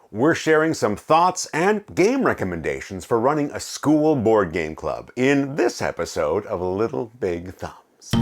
we're sharing some thoughts and game recommendations for running a school board game club in this episode of Little Big Thumbs.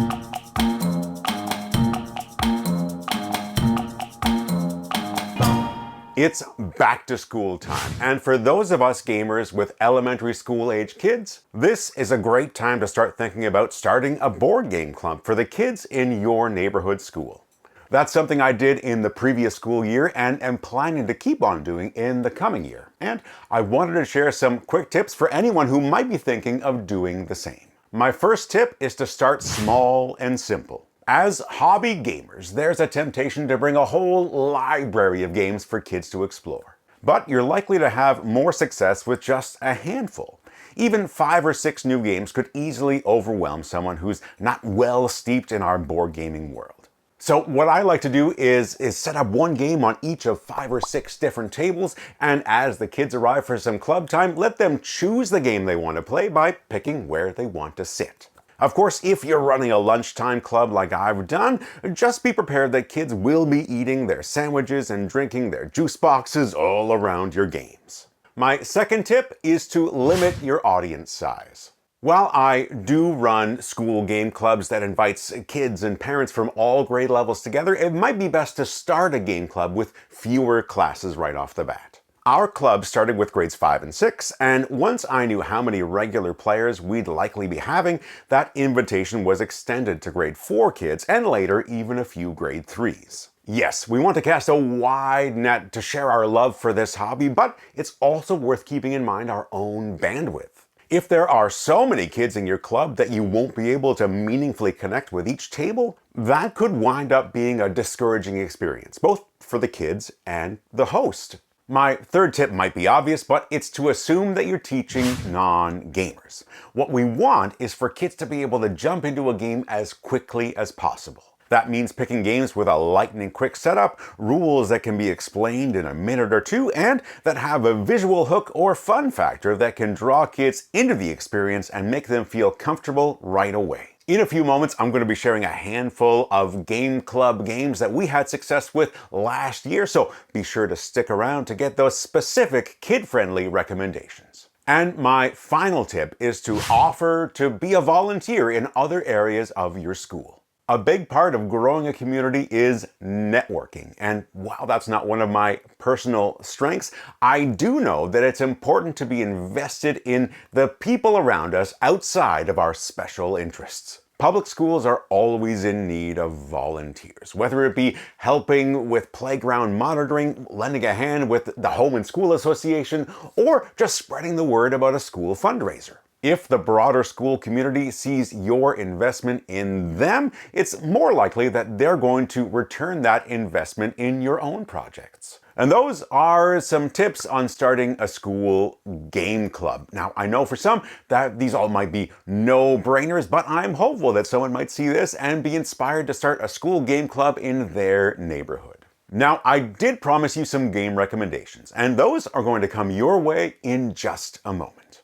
It's back to school time, and for those of us gamers with elementary school age kids, this is a great time to start thinking about starting a board game club for the kids in your neighborhood school. That's something I did in the previous school year and am planning to keep on doing in the coming year. And I wanted to share some quick tips for anyone who might be thinking of doing the same. My first tip is to start small and simple. As hobby gamers, there's a temptation to bring a whole library of games for kids to explore. But you're likely to have more success with just a handful. Even 5 or 6 new games could easily overwhelm someone who's not well steeped in our board gaming world. So what I like to do is set up one game on each of 5 or 6 different tables, and as the kids arrive for some club time, let them choose the game they want to play by picking where they want to sit. Of course, if you're running a lunchtime club like I've done, just be prepared that kids will be eating their sandwiches and drinking their juice boxes all around your games. My second tip is to limit your audience size. While I do run school game clubs that invites kids and parents from all grade levels together, it might be best to start a game club with fewer classes right off the bat. Our club started with grades 5 and 6, and once I knew how many regular players we'd likely be having, that invitation was extended to grade 4 kids and later even a few grade 3s. Yes, we want to cast a wide net to share our love for this hobby, but it's also worth keeping in mind our own bandwidth. If there are so many kids in your club that you won't be able to meaningfully connect with each table, that could wind up being a discouraging experience, both for the kids and the host. My third tip might be obvious, but it's to assume that you're teaching non-gamers. What we want is for kids to be able to jump into a game as quickly as possible. That means picking games with a lightning quick setup, rules that can be explained in a minute or two, and that have a visual hook or fun factor that can draw kids into the experience and make them feel comfortable right away. In a few moments, I'm going to be sharing a handful of game club games that we had success with last year, so be sure to stick around to get those specific kid-friendly recommendations. And my final tip is to offer to be a volunteer in other areas of your school. A big part of growing a community is networking, and while that's not one of my personal strengths, I do know that it's important to be invested in the people around us outside of our special interests. Public schools are always in need of volunteers, whether it be helping with playground monitoring, lending a hand with the Home and School Association, or just spreading the word about a school fundraiser. If the broader school community sees your investment in them, it's more likely that they're going to return that investment in your own projects. And those are some tips on starting a school game club. Now, I know for some that these all might be no-brainers, but I'm hopeful that someone might see this and be inspired to start a school game club in their neighborhood. Now, I did promise you some game recommendations, and those are going to come your way in just a moment.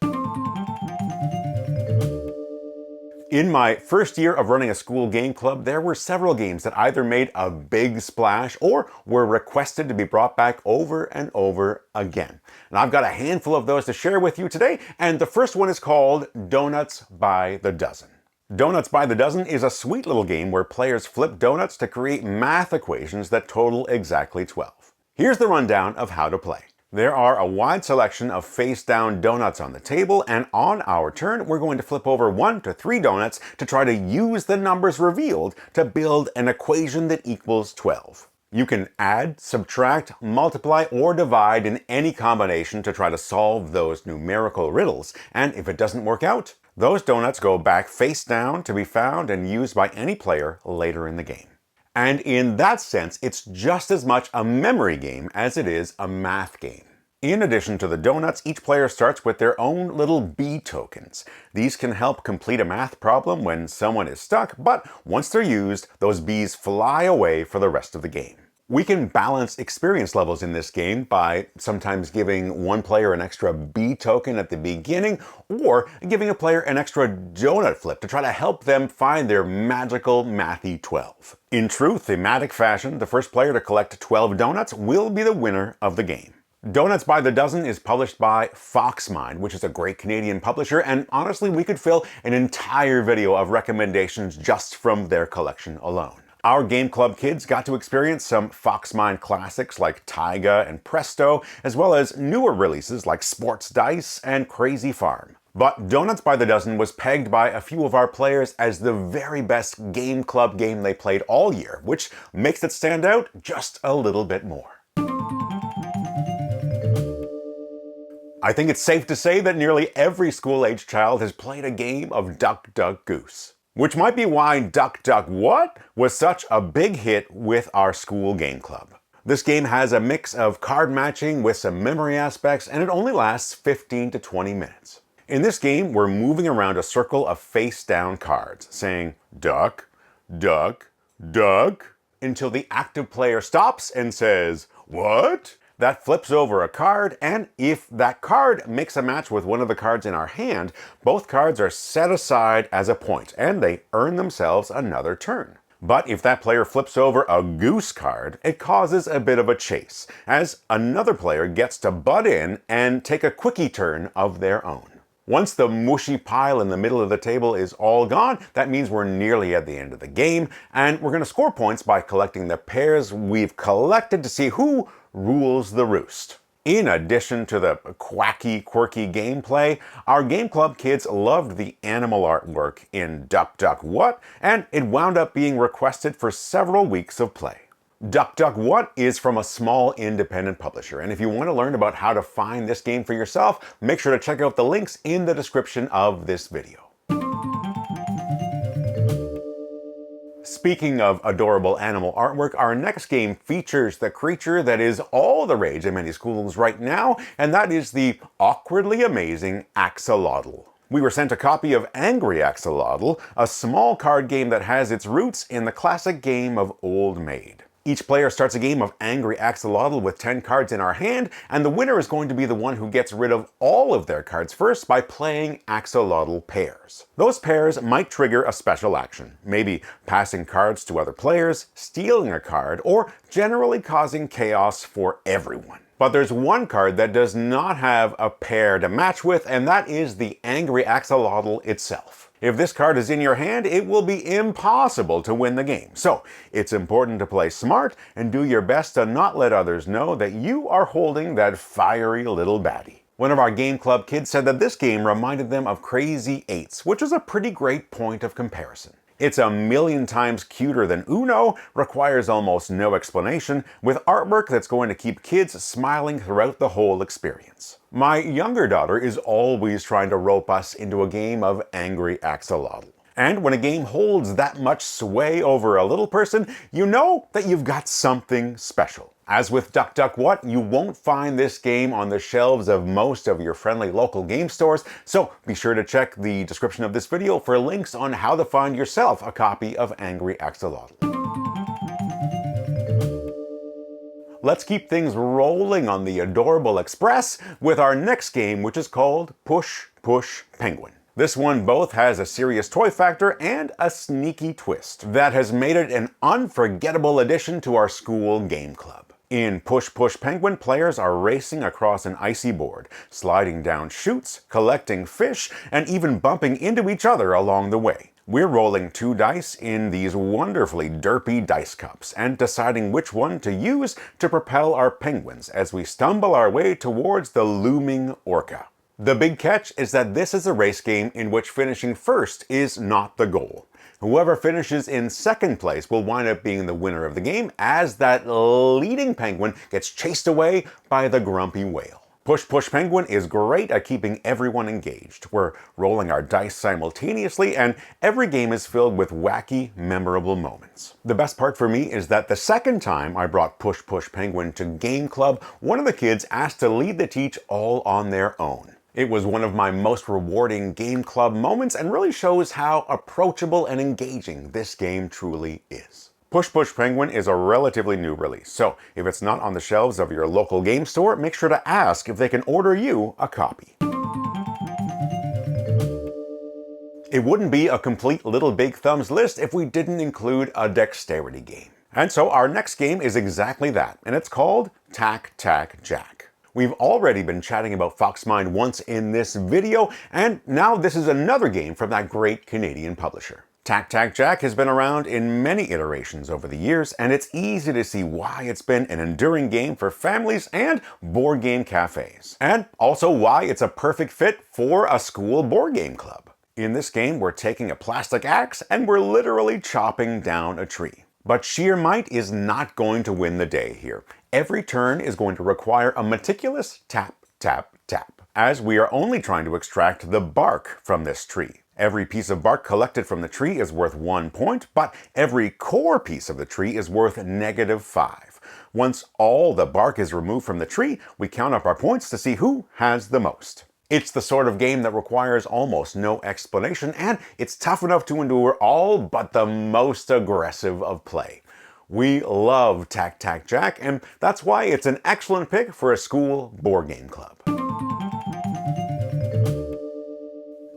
In my first year of running a school game club, there were several games that either made a big splash or were requested to be brought back over and over again. And I've got a handful of those to share with you today, and the first one is called Donuts by the Dozen. Donuts by the Dozen is a sweet little game where players flip donuts to create math equations that total exactly 12. Here's the rundown of how to play. There are a wide selection of face-down donuts on the table, and on our turn, we're going to flip over 1 to 3 donuts to try to use the numbers revealed to build an equation that equals 12. You can add, subtract, multiply, or divide in any combination to try to solve those numerical riddles, and if it doesn't work out, those donuts go back face down to be found and used by any player later in the game. And in that sense, it's just as much a memory game as it is a math game. In addition to the donuts, each player starts with their own little bee tokens. These can help complete a math problem when someone is stuck, but once they're used, those bees fly away for the rest of the game. We can balance experience levels in this game by sometimes giving one player an extra bee token at the beginning, or giving a player an extra donut flip to try to help them find their magical mathy 12. In true thematic fashion, the first player to collect 12 donuts will be the winner of the game. Donuts by the Dozen is published by Foxmind, which is a great Canadian publisher, and honestly, we could fill an entire video of recommendations just from their collection alone. Our Game Club kids got to experience some Foxmind classics like Taiga and Presto, as well as newer releases like Sports Dice and Crazy Farm. But Donuts by the Dozen was pegged by a few of our players as the very best Game Club game they played all year, which makes it stand out just a little bit more. I think it's safe to say that nearly every school-age child has played a game of Duck Duck Goose. Which might be why Duck Duck What was such a big hit with our school game club. This game has a mix of card matching with some memory aspects, and it only lasts 15 to 20 minutes. In this game, we're moving around a circle of face-down cards, saying duck, duck, duck, until the active player stops and says, "What?" That flips over a card, and if that card makes a match with one of the cards in our hand, both cards are set aside as a point, and they earn themselves another turn. But if that player flips over a goose card, it causes a bit of a chase, as another player gets to butt in and take a quickie turn of their own. Once the mushy pile in the middle of the table is all gone, that means we're nearly at the end of the game, and we're going to score points by collecting the pairs we've collected to see who rules the roost. In addition to the quacky, quirky gameplay, our Game Club kids loved the animal artwork in Duck Duck What, and it wound up being requested for several weeks of play. Duck Duck What is from a small independent publisher, and if you want to learn about how to find this game for yourself, make sure to check out the links in the description of this video. Speaking of adorable animal artwork, our next game features the creature that is all the rage in many schools right now, and that is the awkwardly amazing Axolotl. We were sent a copy of Angry Axolotl, a small card game that has its roots in the classic game of Old Maid. Each player starts a game of Angry Axolotl with 10 cards in our hand, and the winner is going to be the one who gets rid of all of their cards first by playing Axolotl pairs. Those pairs might trigger a special action, maybe passing cards to other players, stealing a card, or generally causing chaos for everyone. But there's one card that does not have a pair to match with, and that is the Angry Axolotl itself. If this card is in your hand, it will be impossible to win the game. So it's important to play smart and do your best to not let others know that you are holding that fiery little baddie. One of our Game Club kids said that this game reminded them of Crazy Eights, which is a pretty great point of comparison. It's a million times cuter than Uno, requires almost no explanation, with artwork that's going to keep kids smiling throughout the whole experience. My younger daughter is always trying to rope us into a game of Angry Axolotl. And when a game holds that much sway over a little person, you know that you've got something special. As with Duck Duck What, you won't find this game on the shelves of most of your friendly local game stores, so be sure to check the description of this video for links on how to find yourself a copy of Angry Axolotl. Let's keep things rolling on the adorable Express with our next game, which is called Push Push Penguin. This one both has a serious toy factor and a sneaky twist that has made it an unforgettable addition to our school game club. In Push Push Penguin, players are racing across an icy board, sliding down chutes, collecting fish, and even bumping into each other along the way. We're rolling 2 dice in these wonderfully derpy dice cups and deciding which one to use to propel our penguins as we stumble our way towards the looming orca. The big catch is that this is a race game in which finishing first is not the goal. Whoever finishes in second place will wind up being the winner of the game, as that leading penguin gets chased away by the grumpy whale. Push Push Penguin is great at keeping everyone engaged. We're rolling our dice simultaneously, and every game is filled with wacky, memorable moments. The best part for me is that the second time I brought Push Push Penguin to Game Club, one of the kids asked to lead the teach all on their own. It was one of my most rewarding Game Club moments and really shows how approachable and engaging this game truly is. Push Push Penguin is a relatively new release, so if it's not on the shelves of your local game store, make sure to ask if they can order you a copy. It wouldn't be a complete Little Big Thumbs list if we didn't include a dexterity game. And so our next game is exactly that, and it's called Tack Tack Jack. We've already been chatting about Foxmind once in this video, and now this is another game from that great Canadian publisher. Tac Tac Jack has been around in many iterations over the years, and it's easy to see why it's been an enduring game for families and board game cafes. And also why it's a perfect fit for a school board game club. In this game, we're taking a plastic axe and we're literally chopping down a tree. But sheer might is not going to win the day here. Every turn is going to require a meticulous tap, tap, tap, as we are only trying to extract the bark from this tree. Every piece of bark collected from the tree is worth 1 point, but every core piece of the tree is worth -5. Once all the bark is removed from the tree, we count up our points to see who has the most. It's the sort of game that requires almost no explanation, and it's tough enough to endure all but the most aggressive of play. We love Tac Tac Jack, and that's why it's an excellent pick for a school board game club.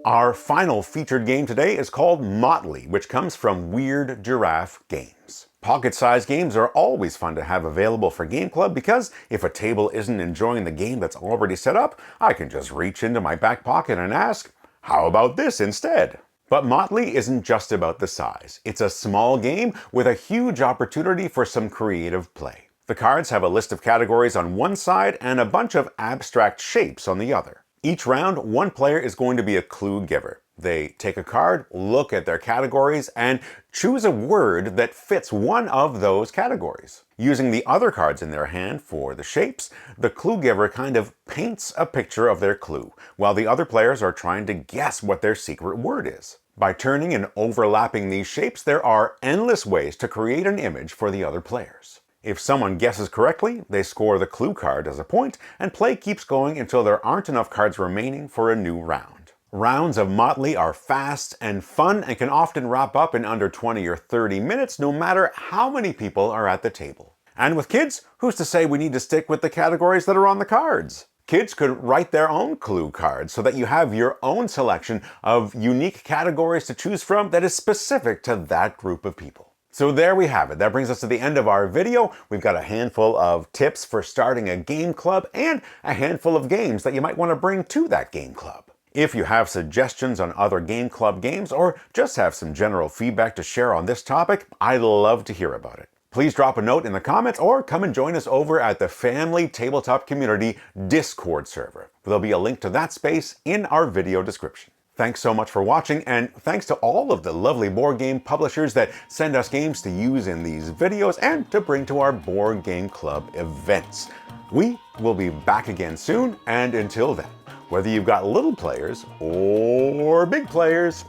Our final featured game today is called Motley, which comes from Weird Giraffe Games. Pocket-sized games are always fun to have available for Game Club because if a table isn't enjoying the game that's already set up, I can just reach into my back pocket and ask, how about this instead? But Motley isn't just about the size. It's a small game with a huge opportunity for some creative play. The cards have a list of categories on one side and a bunch of abstract shapes on the other. Each round, one player is going to be a clue giver. They take a card, look at their categories, and choose a word that fits one of those categories. Using the other cards in their hand for the shapes, the clue giver kind of paints a picture of their clue, while the other players are trying to guess what their secret word is. By turning and overlapping these shapes, there are endless ways to create an image for the other players. If someone guesses correctly, they score the clue card as a point, and play keeps going until there aren't enough cards remaining for a new round. Rounds of Motley are fast and fun and can often wrap up in under 20 or 30 minutes no matter how many people are at the table. And with kids, who's to say we need to stick with the categories that are on the cards? Kids could write their own clue cards so that you have your own selection of unique categories to choose from that is specific to that group of people. So there we have it. That brings us to the end of our video. We've got a handful of tips for starting a game club and a handful of games that you might want to bring to that game club. If you have suggestions on other game club games or just have some general feedback to share on this topic, I'd love to hear about it. Please drop a note in the comments or come and join us over at the Family Tabletop Community Discord server. There'll be a link to that space in our video description. Thanks so much for watching, and thanks to all of the lovely board game publishers that send us games to use in these videos and to bring to our board game club events. We will be back again soon, and until then, whether you've got little players or big players,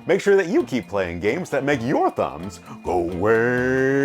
make sure that you keep playing games that make your thumbs go way